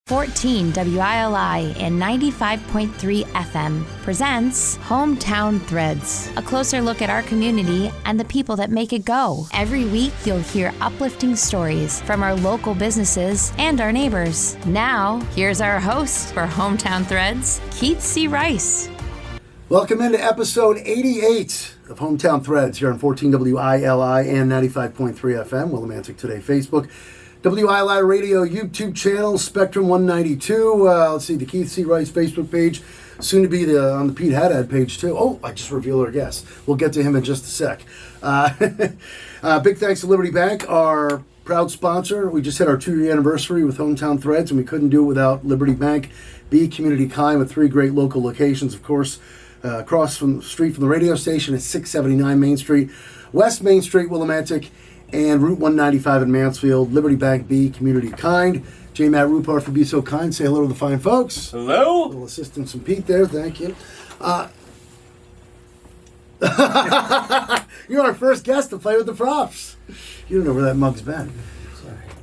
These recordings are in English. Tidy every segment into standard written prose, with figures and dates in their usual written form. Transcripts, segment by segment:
14 WILI and 95.3 FM presents Hometown Threads, a closer look at our community and the people that make it go. Every week, you'll hear uplifting stories from our local businesses and our neighbors. Now, here's our host for Hometown Threads, Keith C. Rice. Welcome into episode 88 of Hometown Threads here on 14 WILI and 95.3 FM, Willimantic Today Facebook. WILI Radio YouTube channel, Spectrum 192. Let's see, the Keith C. Rice Facebook page, soon to be on the Pete Haddad page too. Oh, I just revealed our guest. We'll get to him in just a sec. Big thanks to Liberty Bank, our proud sponsor. We just hit our 2-year anniversary with Hometown Threads, and we couldn't do it without Liberty Bank. Be community kind with 3 great local locations, of course. Across from the street from the radio station at 679 Main Street, West Main Street, Willimantic, and Route 195 in Mansfield. Liberty Bank, be community kind. J. Matt Rupar for Be So Kind. Say hello to the fine folks. Hello. A little assistance from Pete there. Thank you. You're our first guest to play with the props. You don't know where that mug's been.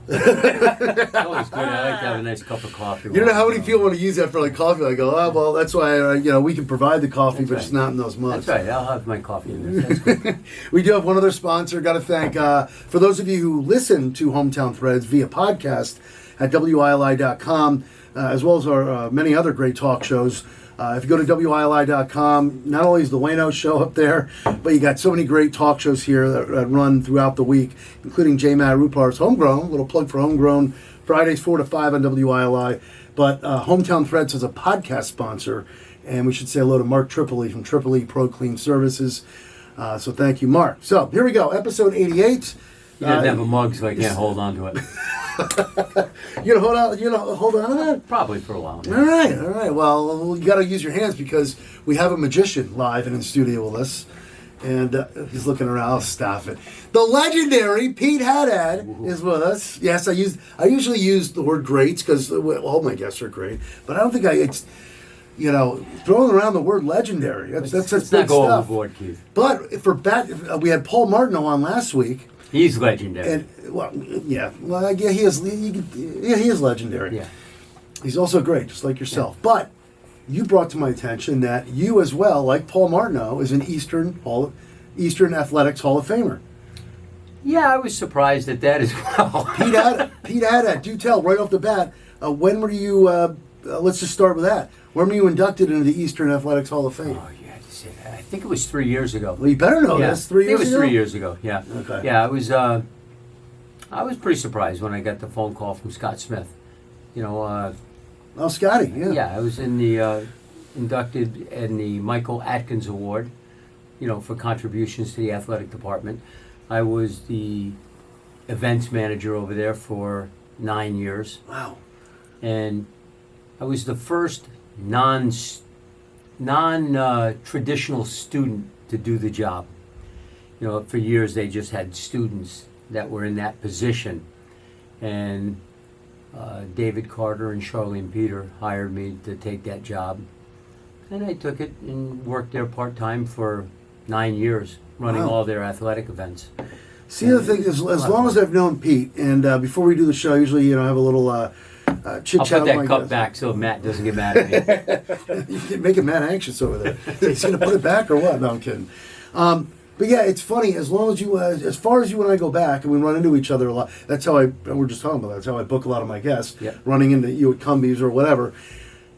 It's always good. I like to have a nice cup of coffee. You don't know how many people want to use that for like coffee. I go, oh, well, that's why we can provide the coffee, That's but right. it's not in those mugs. That's right. I'll have my coffee in there. That's good. We do have one other sponsor. Got to thank, for those of you who listen to Hometown Threads via podcast at WILI.com, as well as our many other great talk shows. If you go to WILI.com, not only is the Wayno show up there, but you got so many great talk shows here that run throughout the week, including J. Matt Rupar's Homegrown, little plug for Homegrown, Fridays 4 to 5 on WILI. But Hometown Threads is a podcast sponsor, and we should say hello to Mark Tripoli from Tripoli Pro Clean Services. So thank you, Mark. So here we go, episode 88. You didn't have a mug, so I can't hold on to it. You hold on to that? Probably for a while. Yeah. All right. Well, you got to use your hands because we have a magician live and in studio with us, and he's looking around. I'll stop it. The legendary Pete Haddad is with us. Yes, I usually use the word greats because all my guests are great, but I don't think it's throwing around the word legendary. That's Let's big not go stuff. overboard, Keith. But we had Paul Martineau on last week. He's legendary. And he is legendary. Yeah. He's also great, just like yourself. Yeah. But you brought to my attention that you as well, like Paul Martineau, is an Eastern Athletics Hall of Famer. Yeah, I was surprised at that as well. Pete Haddad, do tell right off the bat. When were you? Let's just start with that. When were you inducted into the Eastern Athletics Hall of Fame? Oh, you had to say that. I think it was 3 years ago. Well, you better know this. 3 years ago? It was 3 years ago, yeah. Okay. Yeah, I was pretty surprised when I got the phone call from Scott Smith. Scotty, yeah. Yeah, I was in the inducted in the Michael Atkins Award, for contributions to the athletic department. I was the events manager over there for 9 years. Wow. And I was the first non-traditional student to do the job. For years they just had students that were in that position, and David Carter and Charlene Peter hired me to take that job, and I took it and worked there part-time for 9 years, running Wow. all their athletic events. See, the thing is, as long as I've known Pete, and before we do the show, usually I have a little chit I'll chat. put that cup back so Matt doesn't get mad at me. You can make him mad anxious over there. He's going to put it back or what? No, I'm kidding. But yeah, it's funny. As long as as far as you and I go back, and we run into each other a lot. That's how we're just talking about that. That's how I book a lot of my guests. Yep. Running into you at Cumbies or whatever.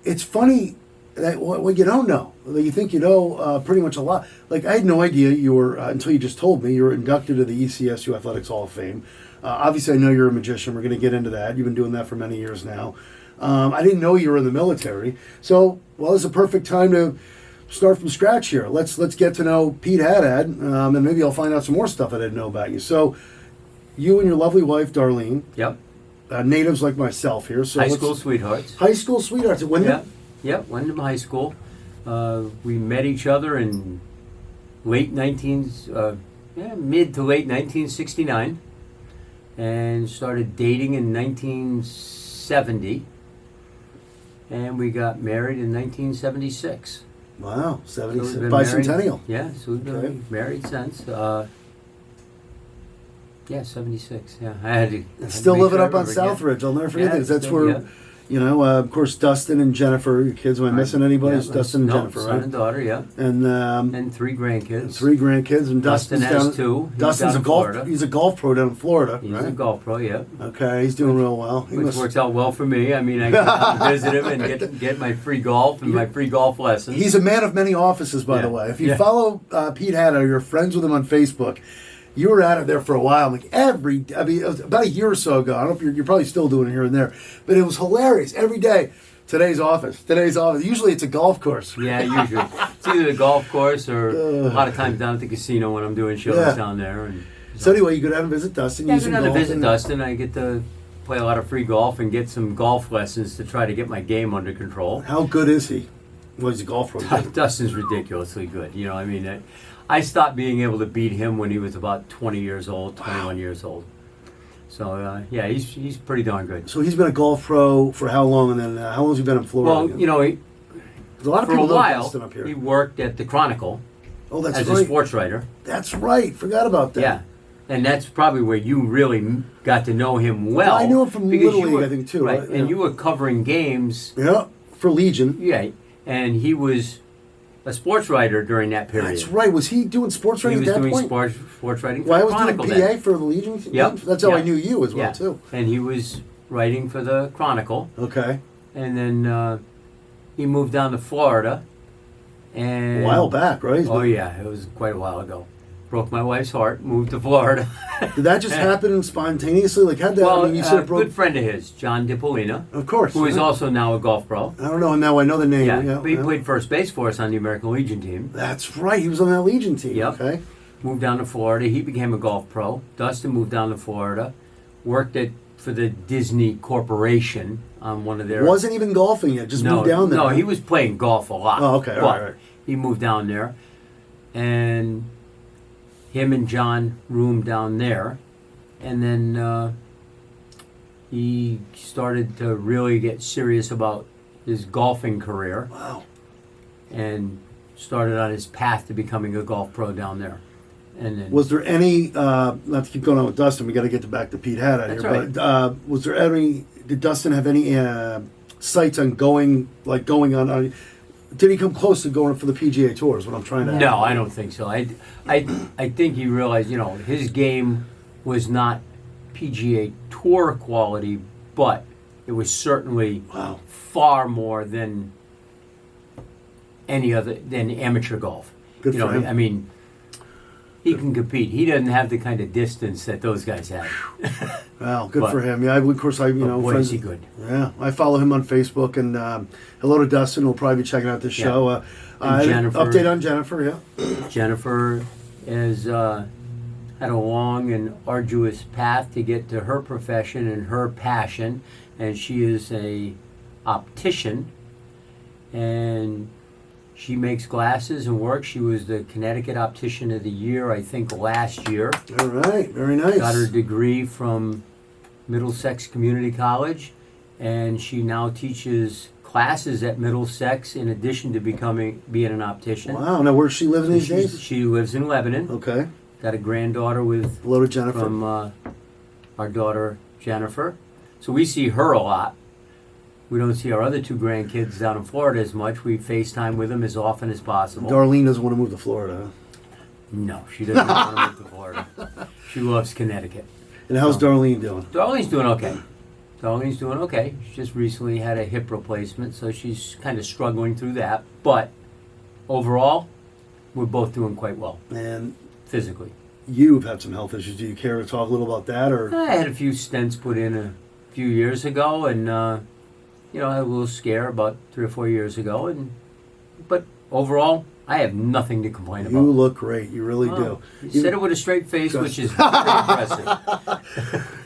It's funny that what you don't know, that you think you know pretty much a lot. Like I had no idea you were until you just told me you were inducted to the ECSU Athletics Hall of Fame. Obviously, I know you're a magician. We're going to get into that. You've been doing that for many years now. I didn't know you were in the military. So, it's a perfect time to start from scratch here. Let's get to know Pete Haddad, and maybe I'll find out some more stuff I didn't know about you. So, you and your lovely wife, Darlene, Yep. Natives like myself here. So High school sweethearts. High school sweethearts. When Yep. Wyndham High School. We met each other in mid to late 1969, and started dating in 1970, and we got married in 1976. Wow, 70 So we've been bicentennial. married- Yeah, so we've been Okay. married since. Yeah, 76. Yeah, I had to. Still make living sure up on I remember, Southridge. I'll never forget Yeah, this. That's still- where yeah. You know, of course, Dustin and Jennifer, your kids. Am I missing anybody? Yeah, It's Dustin and no, Jennifer, son right? and daughter, yeah. And 3 grandkids. 3 grandkids. And Dustin Dustin's has 2. He's Dustin's down a in golf. Florida. He's a golf pro down in Florida, He's right? a golf pro, yeah. Okay, he's doing real well. He Which must- works out well for me. I mean, I get out and visit him and get my free golf and my free golf lessons. He's a man of many offices, by the Yeah. way. If you Yeah. follow Pete Hatta, or you're friends with him on Facebook, you were at it there for a while. Like it was about a year or so ago. I don't know if you're probably still doing it here and there, but it was hilarious every day. Today's office. Usually it's a golf course. Yeah, usually. It's either the golf course or a lot of times down at the casino when I'm doing shows Yeah. down there. And So anyway, you go down and visit Dustin. yeah, I use go some down to golf visit and- Dustin. I get to play a lot of free golf and get some golf lessons to try to get my game under control. How good is he? Well, he's a golf pro. Dustin's ridiculously good. You know, I mean, I stopped being able to beat him when he was about 20 years old, 21 years old. So, yeah, he's pretty darn good. So he's been a golf pro for how long? And then how long has he been in Florida? Well, you know, 'Cause a lot of for a people know while, Dustin up here. he worked at the Chronicle Oh, that's as right. a sports writer. That's right. Forgot about that. Yeah. And that's probably where you really got to know him well. I knew him from because Little you League, were- I think, too, right? And Yeah. you were covering games. Yeah, for Legion. Yeah. And he was a sports writer during that period. That's right. Was he doing sports He writing was at that doing point? sports writing for Well, I the was doing Chronicle PA then. for the Legion. Yep. That's how I Yep. knew you as well, Yeah. too. And he was writing for the Chronicle. Okay. And then he moved down to Florida. And A while back, right? He's Oh, been- yeah. It was quite a while ago. Broke my wife's heart, moved to Florida. Did that just happen spontaneously? Like, how'd that? Well, I mean, you said a it broke. good friend of his, John DiPolina, Of course. who is yeah. also now a golf pro. I don't know. Now I know the name. Yeah, Yeah. but he yeah. played first base for us on the American Legion team. That's right. He was on that Legion team. Yep. Okay. Moved down to Florida. He became a golf pro. Dustin moved down to Florida. Worked for the Disney Corporation on one of their... Wasn't even golfing yet. Just moved down there. No, he was playing golf a lot. Oh, okay. All But right. he moved down there. And him and John roomed down there. And then he started to really get serious about his golfing career. Wow. And started on his path to becoming a golf pro down there. And then Was there any? Not to keep going on with Dustin. We got to get back to Pete Hatta That's here. right. But was there any? Did Dustin have any sights on going on? Did he come close to going for the PGA Tour? Is what I'm trying to. no, ask. I don't think so. I think he realized, you know, his game was not PGA Tour quality, but it was certainly Wow. far more than amateur golf. Good you for know, him. I mean, he can compete. He doesn't have the kind of distance that those guys have. Wow, good But- for him. Yeah, of course I Boy, friends- is he good. Yeah, I follow him on Facebook, and hello to Dustin. We'll probably be checking out this Yeah. show. And Jennifer. Update on Jennifer. Yeah. Jennifer has had a long and arduous path to get to her profession and her passion, and she is a optician, and she makes glasses and work. She was the Connecticut Optician of the Year, I think, last year. All right, very nice. Got her degree from Middlesex Community College, and she now teaches classes at Middlesex in addition to being an optician. Wow. Now, where's she living these She's- days? She lives in Lebanon. Okay. Got a granddaughter with Hello to Jennifer. from our daughter Jennifer. So we see her a lot. We don't see our other 2 grandkids down in Florida as much. We FaceTime with them as often as possible. Darlene doesn't want to move to Florida. No, she doesn't want to move to Florida. She loves Connecticut. And how's Darlene doing? Darlene's doing okay. Darlene's doing okay. She just recently had a hip replacement, so she's kind of struggling through that. But overall, we're both doing quite well And physically. you've had some health issues. Do you care to talk a little about that, or? I had a few stents put in a few years ago, and you know, I had a little scare about 3 or 4 years ago, but overall, I have nothing to complain You about. look great. You really Oh, do. you said it with a straight face, which is very impressive.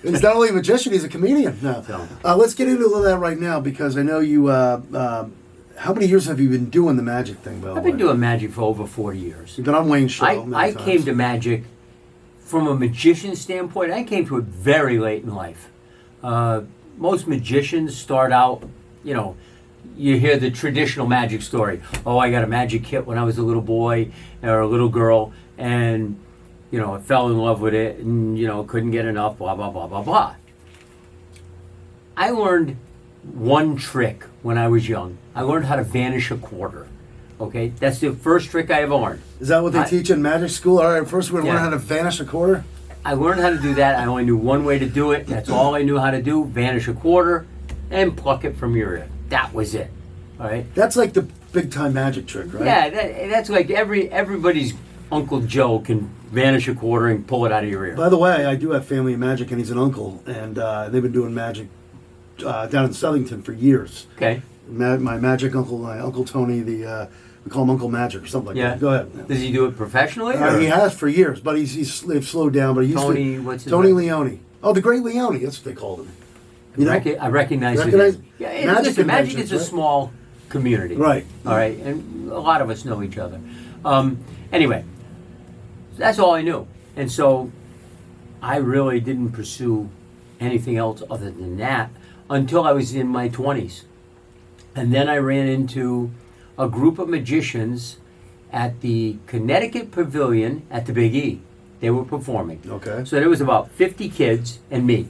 He's not only a magician; he's a comedian. No. So. Let's get into that right now because I know you. How many years have you been doing the magic thing? By the I've way, been doing magic for over 40 years. You've been on Wayne's show. I many came times. to magic from a magician standpoint. I came to it very late in life. Most magicians start out, you know, you hear the traditional magic story. Oh, I got a magic kit when I was a little boy or a little girl, and, you know, I fell in love with it and, you know, couldn't get enough, blah, blah, blah, blah, blah. I learned one trick when I was young. I learned how to vanish a quarter. Okay, that's the first trick I ever learned. Is that what they teach in magic school? All right, first we're going to learn how to vanish a quarter. I learned how to do that. I only knew one way to do it. That's all I knew how to do. Vanish a quarter and pluck it from your ear. That was it. All right. That's like the big time magic trick, right? Yeah, that's like everybody's Uncle Joe can vanish a quarter and pull it out of your ear. By the way, I do have family in magic, and he's an uncle, and they've been doing magic down in Southington for years. Okay. My magic uncle, my Uncle Tony, we call him Uncle Magic or something like that. Go ahead. Does he do it professionally? He has for years, but they've slowed down. But he used Tony, to. what's his Tony name? Leone. Oh, the Great Leone. That's what they called him. You know? I recognize his Recognize- name. Yeah, Magic Magic is conventions, a right? small community. Right. All right, and a lot of us know each other. Anyway, that's all I knew, and so I really didn't pursue anything else other than that until I was in my 20s, and then I ran into a group of magicians at the Connecticut Pavilion at the Big E. They were performing. Okay. So there was about 50 kids and me,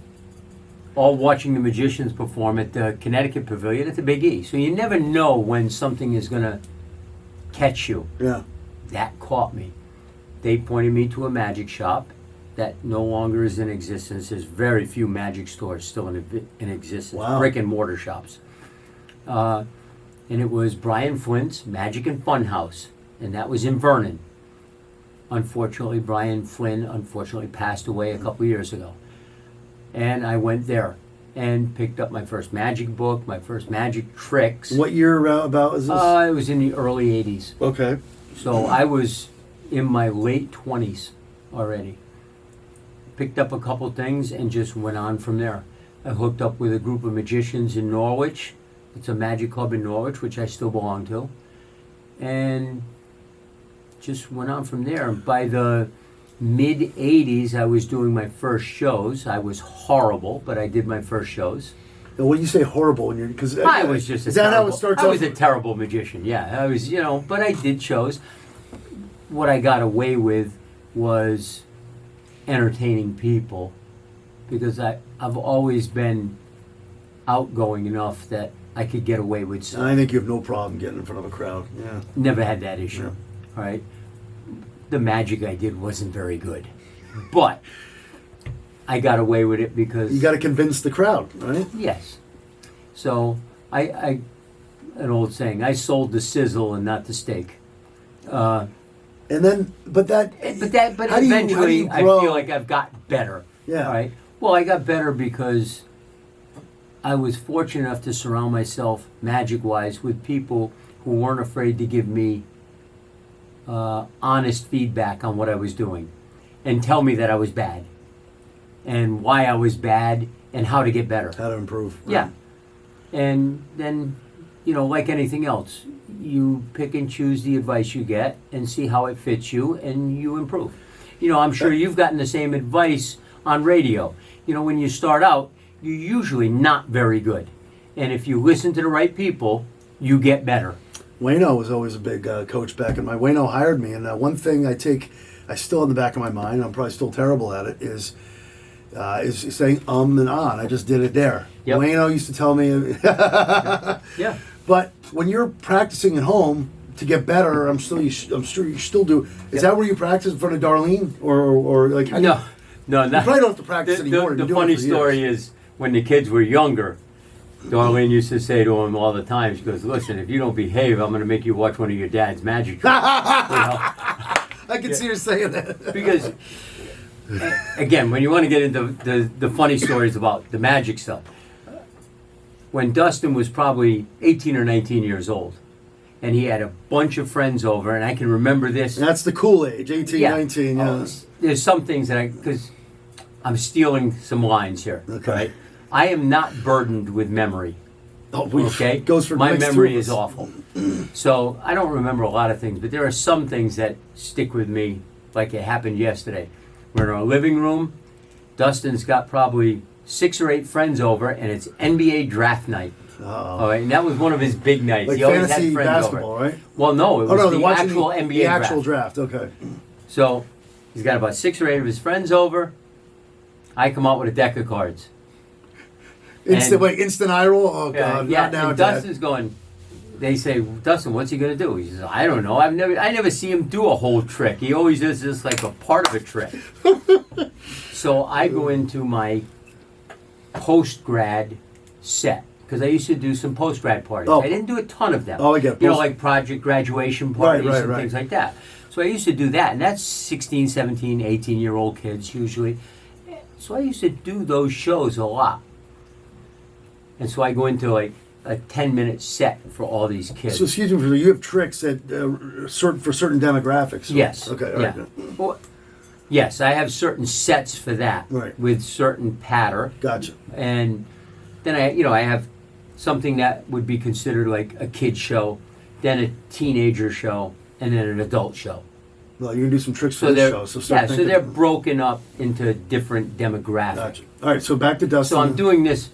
all watching the magicians perform at the Connecticut Pavilion at the Big E. So you never know when something is going to catch you. Yeah. That caught me. They pointed me to a magic shop that no longer is in existence. There's very few magic stores still in existence, Wow. brick and mortar shops. And it was Brian Flynn's Magic and Fun House, and that was in Vernon. Unfortunately, Brian Flynn passed away a couple years ago. And I went there and picked up my first magic book, my first magic tricks. What year about is this? It was in the early 80s. Okay. So I was in my late 20s already. Picked up a couple things and just went on from there. I hooked up with a group of magicians in Norwich. It's a magic club in Norwich, which I still belong to. And just went on from there. By the mid-'80s, I was doing my first shows. I was horrible, but I did my first shows. Now, when you say horrible, because I was just is that how it starts I off? was a terrible magician, yeah. I was, but I did shows. What I got away with was entertaining people because I've always been outgoing enough that I could get away with stuff. I think you have no problem getting in front of a crowd. Yeah. Never had that issue. Yeah. All right. The magic I did wasn't very good, but I got away with it because You got to convince the crowd, right? yes. So I an old saying: I sold the sizzle and not the steak. And then, but But how do you eventually I grow? feel like I've got better. Yeah. All right. Well, I got better because I was fortunate enough to surround myself, magic-wise, with people who weren't afraid to give me honest feedback on what I was doing and tell me that I was bad and why I was bad and how to get better. How to improve. right? Yeah. And then, like anything else, you pick and choose the advice you get and see how it fits you and you improve. I'm sure you've gotten the same advice on radio. When you start out, you're usually not very good. And if you listen to the right people, you get better. Wayno was always a big coach back in my. Wayno hired me, and one thing I still in the back of my mind, I'm probably still terrible at it, is saying and on. I just did it there. Yep. Wayno used to tell me. Yeah. But when you're practicing at home to get better, I'm sure you still do. Is that where you practice in front of Darlene, or like? how do you- No, You probably don't have to practice anymore. The You've been doing funny it for story years. is when the kids were younger, Darlene used to say to him all the time, she goes, listen, if you don't behave, I'm going to make you watch one of your dad's magic tricks. I can see her saying that. Because, again, when you want to get into the funny stories about the magic stuff, when Dustin was probably 18 or 19 years old, and he had a bunch of friends over, and I can remember this. That's the cool age, 18, 19, yeah. There's some things that because I'm stealing some lines here. Okay. Right? I am not burdened with memory. Okay? Goes for My next memory two of is us. awful. So I don't remember a lot of things, but there are some things that stick with me like it happened yesterday. We're in our living room. Dustin's got probably 6 or 8 friends over, and it's NBA draft night. All right, and that was one of his big nights. Like he always fantasy had friends basketball, over. right? Well, no, it was they're the watching actual NBA the draft. actual draft. Okay. So he's got about 6 or 8 of his friends over. I come out with a deck of cards. Instant eye roll? Oh, God. yeah, Not now, and Dad. Dustin's going. They say, Dustin, what's he gonna do? He says, I don't know. I never see him do a whole trick. He always does just like a part of a trick. So I go into my post-grad set because I used to do some post-grad parties. Oh. I didn't do a ton of them. Oh, I get You know, post- like project graduation parties right, and right. things like that. So I used to do that, and that's 16, 17, 18-year-old kids usually. So I used to do those shows a lot. And so I go into like a 10-minute set for all these kids. So excuse me, you have tricks that for certain demographics. Yes. Okay. All Yeah. right. Well, yes, I have certain sets for that Right. with certain patter, Gotcha. and then I have something that would be considered like a kid show, then a teenager show, and then an adult show. Well, you're gonna do some tricks for So this they're show. So start so thinking. they're broken up into different demographics. Gotcha. All right. So back to Dustin. So I'm doing this,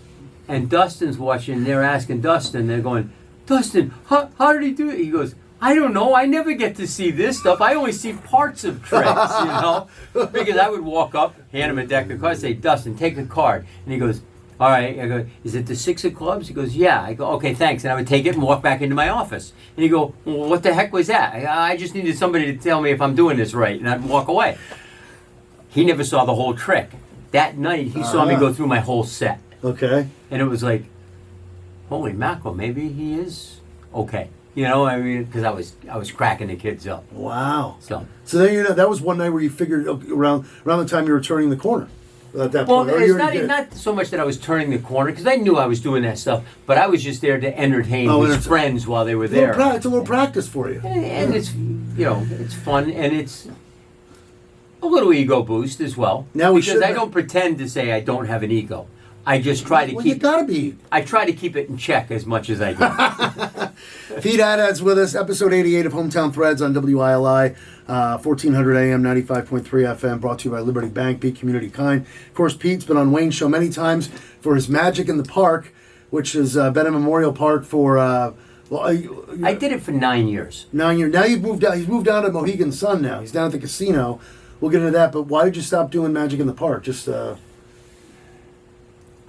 and Dustin's watching. And they're asking Dustin. They're going, Dustin, how did he do it? He goes, I don't know. I never get to see this stuff. I only see parts of tricks, because I would walk up, hand him a deck of cards, say, Dustin, take a card, and he goes, all right. I go, is it the 6 of clubs? He goes, yeah. I go, okay, thanks. And I would take it and walk back into my office. And he'd go, well, what the heck was that? I just needed somebody to tell me if I'm doing this right, and I'd walk away. He never saw the whole trick. That night, he saw me go through my whole set. Okay. And it was like, holy mackerel, maybe he is okay. I mean, because I was cracking the kids up. Wow. So then that was one night where you figured around the time you were turning the corner. At that well, point, or it's you already did? not so much that I was turning the corner because I knew I was doing that stuff, but I was just there to entertain his friends while they were there. It's a little practice for you. And it's it's fun and it's a little ego boost as well. Now we because should- I don't pretend to say I don't have an ego. I just try to Well, you keep. gotta be. I try to keep it in check as much as I can. Pete Haddad's with us, episode 88 of Hometown Threads on WILI, 1400 AM, 95.3 FM, brought to you by Liberty Bank, Be Community Kind. Of course, Pete's been on Wayne's show many times for his Magic in the Park, which has been a Memorial Park for, I did it for 9 years. 9 years. Now you've moved down. He's moved down to Mohegan Sun now. He's down at the casino. We'll get into that, but why did you stop doing Magic in the Park? Just,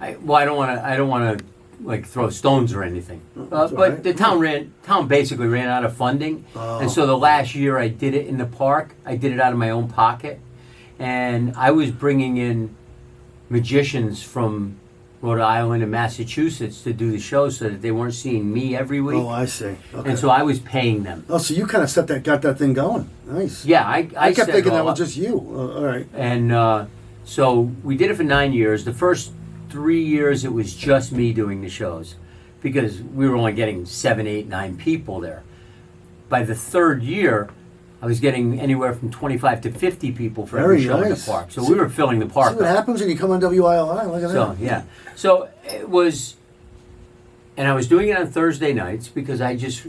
I don't want to like throw stones or anything. That's But all right. the town basically ran out of funding, and so the last year I did it in the park. I did it out of my own pocket, and I was bringing in magicians from Rhode Island and Massachusetts to do the show, so that they weren't seeing me every week. oh, I see. Okay. And so I was paying them. Oh, so you kind of got that thing going. Nice. Yeah, I I kept set it thinking that all was up. just you. All right. And so we did it for 9 years. The first 3 years, it was just me doing the shows because we were only getting 7, 8, 9 people there. By the third year, I was getting anywhere from 25 to 50 people for every Very show in the nice. park. So we were filling the park See what up. happens when you come on WILI? Look at So, that. yeah. So it was, and I was doing it on Thursday nights because I just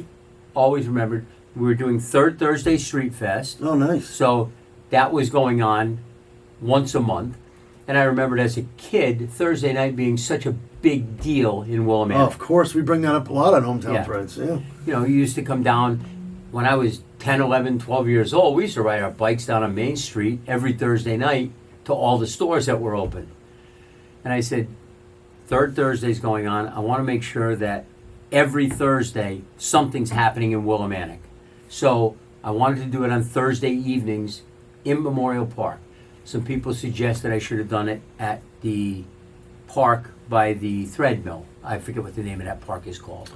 always remembered we were doing Third Thursday Street Fest. Oh, nice. So that was going on once a month. And I remembered as a kid, Thursday night being such a big deal in Oh, Willimantic. of course. We bring that up a lot on Hometown Yeah. Threads. Yeah. You used to come down when I was 10, 11, 12 years old. We used to ride our bikes down on Main Street every Thursday night to all the stores that were open. And I said, Third Thursday's going on. I want to make sure that every Thursday something's happening in Willimantic. So I wanted to do it on Thursday evenings in Memorial Park. Some people suggested I should have done it at the park by the Thread Mill. I forget what the name of that park is called.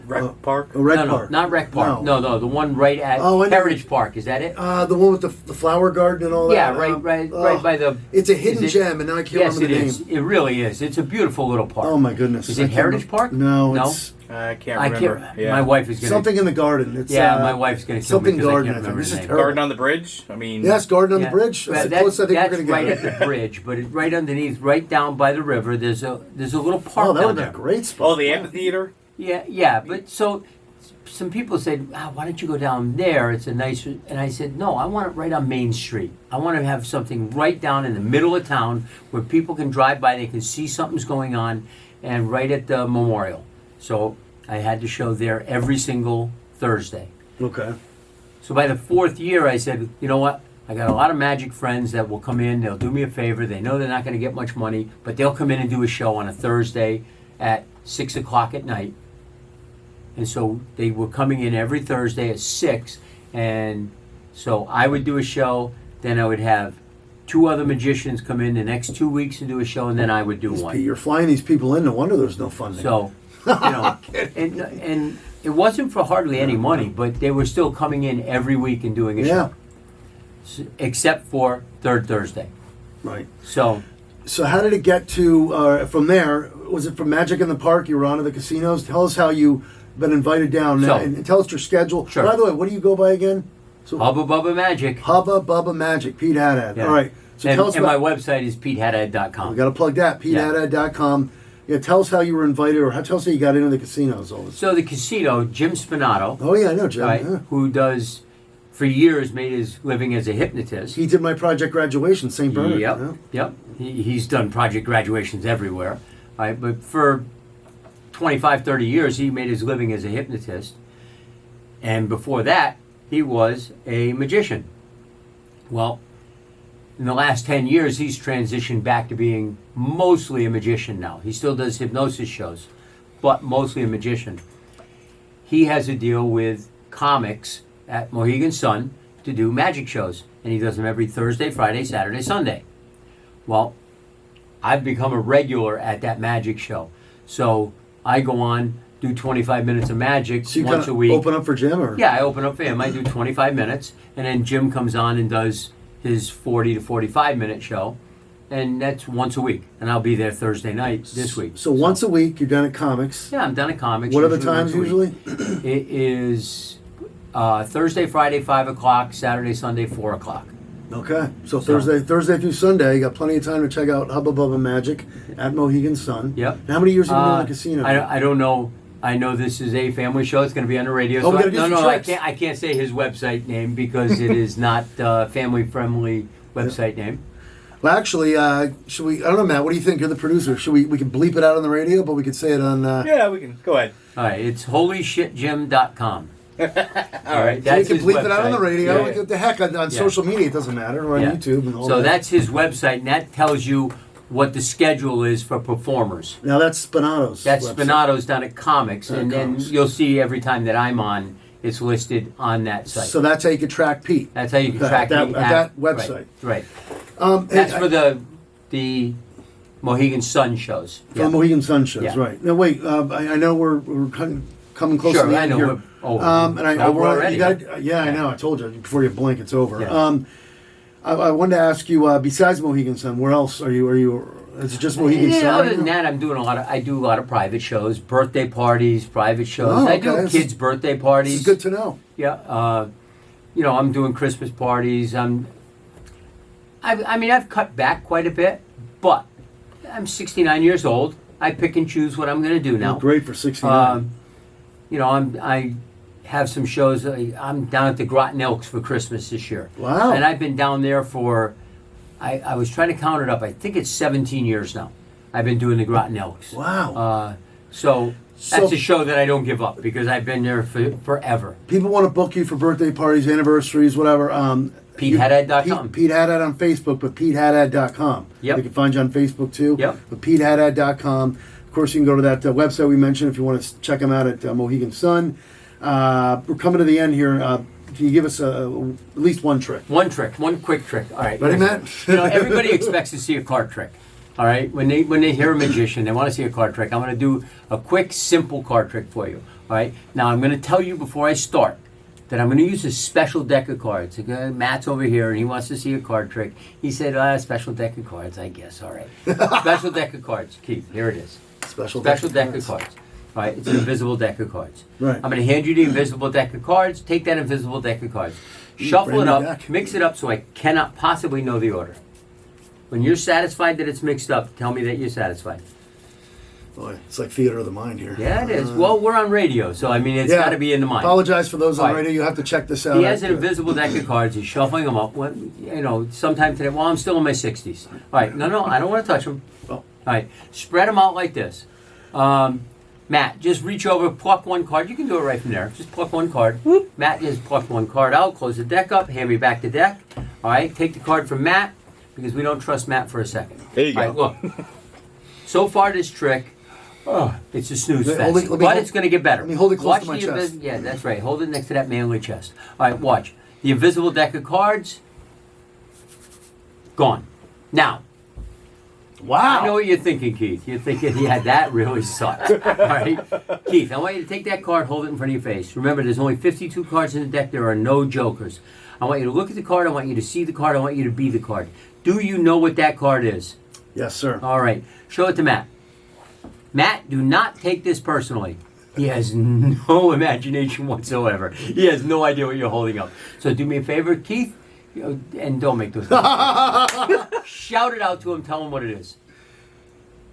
Rec Park? Rec no, Park. not Rec Park. No, the one right at Oh, I know. Heritage Park. Is that it? The one with the flower garden and all Yeah, that. right by the. It's a hidden is it- gem, and now I can't Yes, remember it the is. name. It really is. It's a beautiful little park. Oh my goodness! Is I it can't Heritage remember- Park? No, No? it's I can't I remember. can't. Yeah. My wife is gonna. something in the garden. It's My wife's gonna kill me something 'cause I garden. can't I think remember this the is name. terrible. Garden on the Bridge? I mean, Yes, garden on Yeah. the bridge. That's the That- closest I think that's we're gonna right get. at the bridge, but it's right underneath, right down by the river. There's a little park Oh, that down would be there. a great spot. oh, the amphitheater? Yeah. But so some people said, why don't you go down there? It's a nicer. And I said, no, I want it right on Main Street. I want to have something right down in the middle of town where people can drive by, they can see something's going on, and right at the memorial. So I had the show there every single Thursday. Okay. So by the fourth year, I said, you know what? I got a lot of magic friends that will come in. They'll do me a favor. They know they're not going to get much money, but they'll come in and do a show on a Thursday at 6 o'clock at night. And so they were coming in every Thursday at 6. And so I would do a show. Then I would have 2 other magicians come in the next 2 weeks and do a show, and then I would do one. You're flying these people in. No wonder there's no funding. So, and it wasn't for hardly any money, but they were still coming in every week and doing a show. Except for third Thursday. Right. So how did it get to, from there, was it from Magic in the Park? You were on to the casinos? Tell us how you've been invited down now, and tell us your schedule. Sure. By the way, what do you go by again? So, Hubba Bubba Magic. Hubba Bubba Magic, Pete Haddad. Yeah. All right. So and, tell us and about, my website is PeteHaddad.com. we got to plug that, PeteHaddad.com. Yeah, tell us how you were invited, or tell us how you got into the casinos. All this. So the casino, Jim Spinato, Oh, yeah, I know, Jim. right, Yeah. who does, for years, made his living as a hypnotist. He did my project graduation, St. Bernard. Yep, Yeah. yep. He's done project graduations everywhere. Right? But for 25, 30 years, he made his living as a hypnotist. And before that, he was a magician. Well, in the last 10 years, he's transitioned back to being mostly a magician now. He still does hypnosis shows, but mostly a magician. He has a deal with comics at Mohegan Sun to do magic shows, and he does them every Thursday, Friday, Saturday, Sunday. Well, I've become a regular at that magic show. So I go on, do 25 minutes of magic So you once kinda a week. open up for Jim? Or? Yeah, I open up for him. I do 25 minutes, and then Jim comes on and does his 40 to 45 minute show, and that's once a week. And I'll be there Thursday night this week. So once a week, you're done at comics. Yeah, I'm done at comics. What are the usually times once a week. usually? It is Thursday, Friday, 5 o'clock, Saturday, Sunday, 4 o'clock. Okay, so Thursday through Sunday, you got plenty of time to check out Hubba Bubba Magic at Mohegan Sun. Yep. And how many years have you been in the casino? I don't know. I know this is a family show. It's going to be on the radio. Oh, we gotta do some I tricks. can't say his website name because it is not family-friendly website name. Well, actually, should we? I don't know, Matt. What do you think? You're the producer. Should we? We can bleep it out on the radio, but we could say it on. Yeah, we can. Go ahead. All right, it's holyshitjim.com. All right. So we That's can his bleep it out on the website. radio. Yeah, What yeah. the heck on social media? It doesn't matter. Or on Yeah. YouTube and all So that. that's his website, and that tells you what the schedule is for performers. Now that's Spinato's. That's website. Spinato's done at Comics, and then Comics. you'll see every time that I'm on, it's listed on that site. So that's how you can track Pete. That's how you can Okay, track at me that website. Right. And That's for the Mohegan Sun shows. for the Mohegan Sun shows, Yeah. right? Now wait, I know we're coming close Sure, to the I end know here. we're over. And I Over wanna- already. you gotta, yeah, I know. I told you before you blink, it's over. Yeah. I wanted to ask you, besides Mohegan Sun, where else are you? Is it just Mohegan Sun? Yeah, other than that, I do a lot of private shows, birthday parties, private shows. Oh, I do okay. kids' birthday parties. This is good to know. Yeah, I'm doing Christmas parties. I've cut back quite a bit, but I'm 69 years old. I pick and choose what I'm going to do now. Oh, great for 69. I have some shows. I'm down at the Groton Elks for Christmas this year. Wow. And I've been down there for, I was trying to count it up. I think it's 17 years now. I've been doing the Groton Elks. Wow. So So- that's a show that I don't give up because I've been there for forever. People want to book you for birthday parties, anniversaries, whatever. PeteHaddad.com. Pete Haddad on Facebook, but PeteHaddad.com. Yep. They can find you on Facebook too. Yep. But PeteHaddad.com. Of course, you can go to that website we mentioned if you want to check them out at Mohegan Sun. We're coming to the end here. Can you give us at least one trick? One quick trick. All right. Ready, listen. Matt? Everybody expects to see a card trick. All right. When they hear a magician, they want to see a card trick. I'm going to do a quick, simple card trick for you. All right. Now I'm going to tell you before I start that I'm going to use a special deck of cards. Okay? Matt's over here and he wants to see a card trick. He said, special deck of cards. I guess. All right. Special deck of cards. Keith, here it is. Special Deck of cards. All right. It's an invisible deck of cards. Right. I'm going to hand you the invisible deck of cards. Take that invisible deck of cards. Shuffle brand it new up. deck. Mix it up so I cannot possibly know the order. When you're satisfied that it's mixed up, tell me that you're satisfied. Boy, it's like theater of the mind here. Yeah, it is. Well, we're on radio, so I mean, it's got to be in the mind. Apologize for those on Right. radio. You have to check this out. He has an invisible deck of cards. He's shuffling them up. Sometime today. Well, I'm still in my 60s. All right. No, I don't want to touch them. Oh. All right. Spread them out like this. Matt, just reach over, pluck one card. You can do it right from there. Just pluck one card. Matt just plucked one card out, close the deck up, hand me back the deck. All right, take the card from Matt because we don't trust Matt for a second. There you All go. right, look. So far, this trick, it's a snooze Let- fest, hold it- let me but hold- it's going to get better. let me hold it close Watch to my the chest. Yeah, that's right. Hold it next to that manly chest. All right, watch. The invisible deck of cards, gone. Now, Wow. I know what you're thinking, Keith. You're thinking, yeah, that really sucked. All right, Keith, I want you to take that card, hold it in front of your face. Remember, there's only 52 cards in the deck. There are no jokers. I want you to look at the card. I want you to see the card. I want you to be the card. Do you know what that card is? Yes, sir. All right, show it to Matt. Matt, do not take this personally. He has no imagination whatsoever. He has no idea what you're holding up. So do me a favor, Keith, and don't make those. Shout it out to him. Tell him what it is.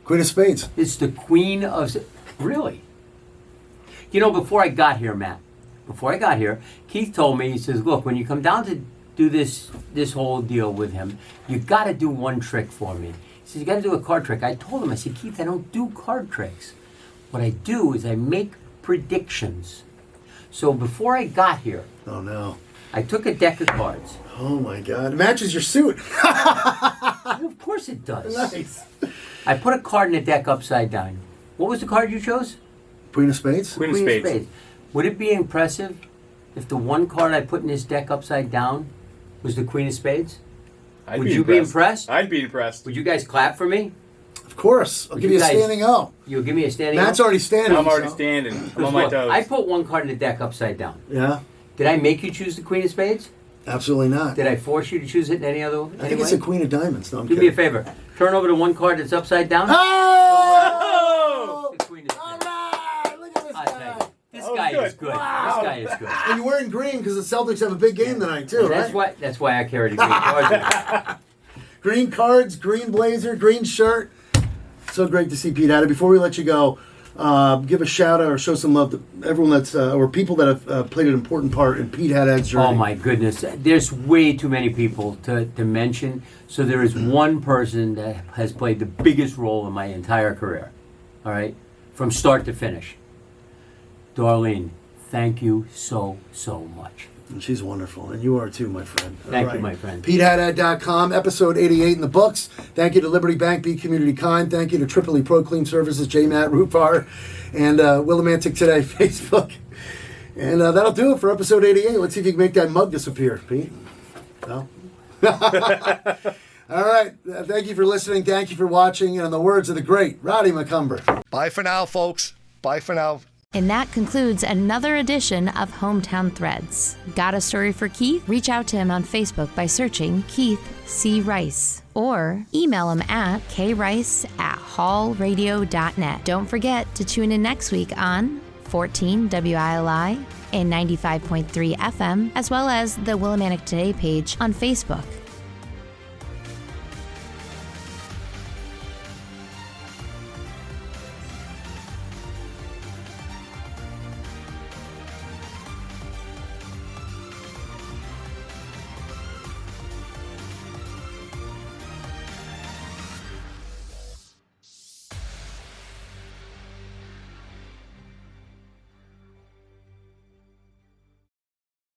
Queen of Spades. It's the Queen of... Really? You know, before I got here, Matt, Keith told me, he says, look, when you come down to do this whole deal with him, you got to do one trick for me. He says, you got to do a card trick. I told him, I said, Keith, I don't do card tricks. What I do is I make predictions. So before I got here, Oh, no. I took a deck of cards. Oh, my God. It matches your suit. Well, of course it does. Nice. I put a card in the deck upside down. What was the card you chose? Queen of Spades? Queen of Spades. Would it be impressive if the one card I put in this deck upside down was the Queen of Spades? Would you be impressed? I'd be impressed. Would you guys clap for me? Of course. I'll Would give you you a guys- standing O. You'll give me a standing Matt's O? already standing. I'm already so- standing. I'm on my Look, toes. I put one card in the deck upside down. Yeah? Did I make you choose the Queen of Spades? Absolutely not. Did I force you to choose it in any other I think it's a Queen of Diamonds. No, I'm Do me a kidding. favor. Turn over to one card that's upside down. Oh! The Queen of All Spades. right! Look at this I'll tell guy. you, this Oh, guy good. is good. Wow. This guy is good. And you're wearing green because the Celtics have a big game tonight, too, right? That's why I carried a green card. Green cards, green blazer, green shirt. So great to see Pete Haddad. Before we let you go, give a shout out or show some love to everyone that's or people that have played an important part in Pete Haddad's journey. Oh my goodness, there's way too many people to mention. So there is one person that has played the biggest role in my entire career. All right, from start to finish. Darlene, thank you so much. And she's wonderful, and you are too, my friend. All Thank you, my friend. PeteHaddad.com, episode 88 in the books. Thank you to Liberty Bank, Be Community Kind. Thank you to Tripoli Pro Clean Services, J. Matt Rupar, and Willimantic Today Facebook. And that'll do it for episode 88. Let's see if you can make that mug disappear, Pete. No? All right. Thank you for listening. Thank you for watching. And in the words of the great Roddy McCumber. Bye for now, folks. Bye for now. And that concludes another edition of Hometown Threads. Got a story for Keith? Reach out to him on Facebook by searching Keith C. Rice or email him at krice@hallradio.net. Don't forget to tune in next week on 14 WILI and 95.3 FM, as well as the Willimantic Today page on Facebook.